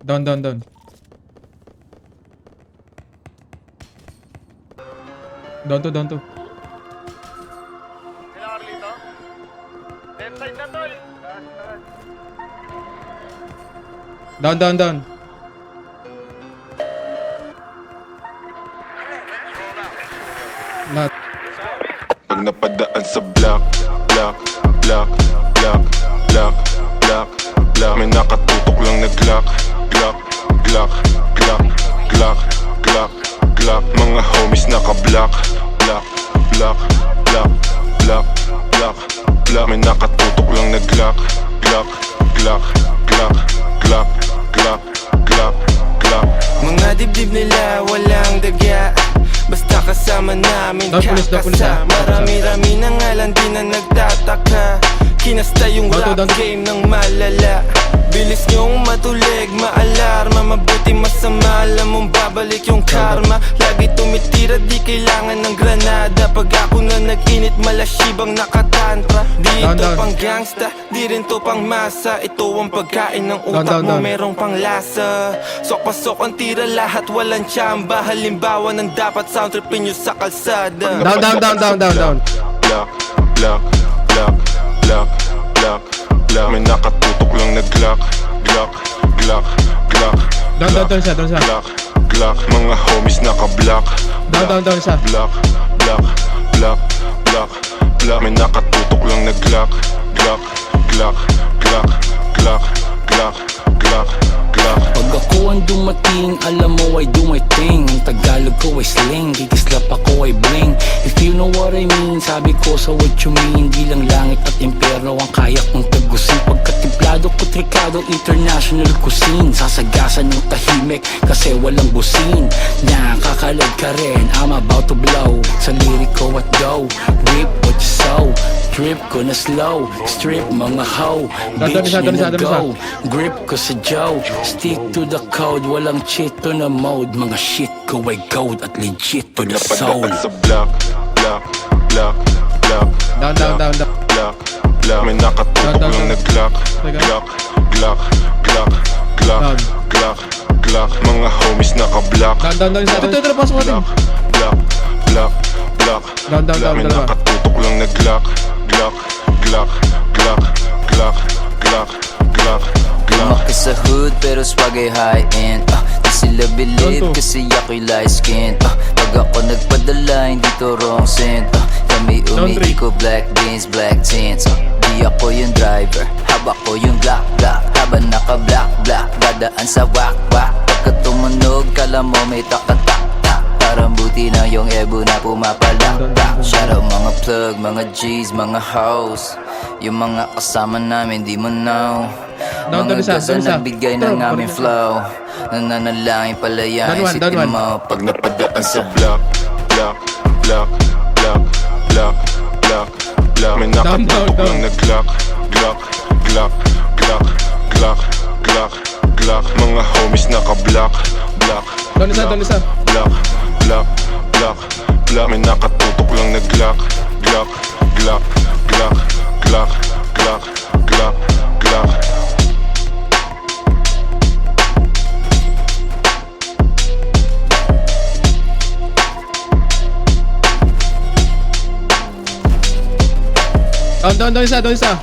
Down, down, down. Down to, down to. Sila Carlito? Left side na tol. Down, down, down. Lahat. Pag napadaan sa block, block, block, block, block, block, block. May nakatutok lang na Glock, Glock, Glock, Glock, Glock, Glock, Glock. Mga homies naka-block, block, block, block, block, block, block. May nakatutok lang na Glock, Glock, Glock, Glock, Glock, Glock, Glock, Glock. Mga dibdib nila walang daga, basta kasama namin kakasa. Marami-rami na nga lang di na nagtataka. Kinasta yung rap game ng malala. Bilis niyong matulig, maalarma. Mabuti masama, alam mong babalik yung karma. Lagi tumitira, di kailangan ng granada. Pag ako na nag-init, malasibang nakatantra. Di ito pang gangsta, di rin to pang masa. Ito ang pagkain ng utak mo, merong pang lasa. Sok-pasok ang tira, lahat walang tsamba. Halimbawa ng dapat sound tripin nyo sa kalsada. Down, down, down, down, down, down. Block, block, block, block, block, block. May nakatutok lang na Glock, Glock, Glock, Glock. Down, down, down siya, down siya. Glock, Glock. Mga homies naka-block. Down, down, down siya. Block, block, block, block, block. May nakatutok lang na Glock, Glock, Glock, Glock, Glock, Glock, Glock, Glock. Pag ako ang dumating, alam mo I do my thing. Ang Tagalog ko ay sling, kikislap ako ay bling. If you know what I mean, sabi ko sa what you mean. Di lang langit at impero ang kaya kong tagusin. Pagkatimplado ko trikado, international cuisine. Sasagasan ng tahimik kasi walang busin. Nakakalag ka rin, I'm about to blow. Sa lirik ko at go, rip what you sow. Trip ko na slow, strip mga hoe. Bitch nila go, grip ko sa Joe. Stick to the code, walang cheat to na mode. Mga shit ko ay gold at legit to the soul. Napadaan sa block, block, block, block. Down, down, down, down. Glock, Glock. May nakatutok lang na Glock, Glock, Glock, Glock, Glock, Glock, Glock. Mga homies naka-block. Down, down, down siya. Ito, ito, pasok natin. Block, block, block, Down, down, down, May dalawa. nakatutok lang na Glock, Glock, Glock, Glock, Glock, Glock, Glock, Glock. Lumaki sa hood pero swag ay high-end. Di sila believe kasi ako'y light skin. Pag ako nagpadala hindi to wrong scent. Kami umiiko black beans, black tints. Di ako yung driver, haba ko yung black, black. Habang naka-black, black, dadaan sa wak-wak. Pagka tumunog, kala mo may tak-tak. Parang buti na yung ebo na pumapalak. Shout out mga plug, mga G's, mga hoes. Yung mga kasama namin di mo know. Mga gasa nagbigay ng aming flow. Nananalangin palayain sitin mo. Pag napadaan sa block, block, block, block, block, block, block. May nakatutok lang na Glock, Glock, Glock, Glock, Glock, Glock, Glock. Mga homies naka-block, block, Down isa, down isa. block, block, block, block. May nakatutok lang na Glock, Glock, Glock, Glock, Glock, Glock, Glock, Glock. Down, down, down isa, down isa.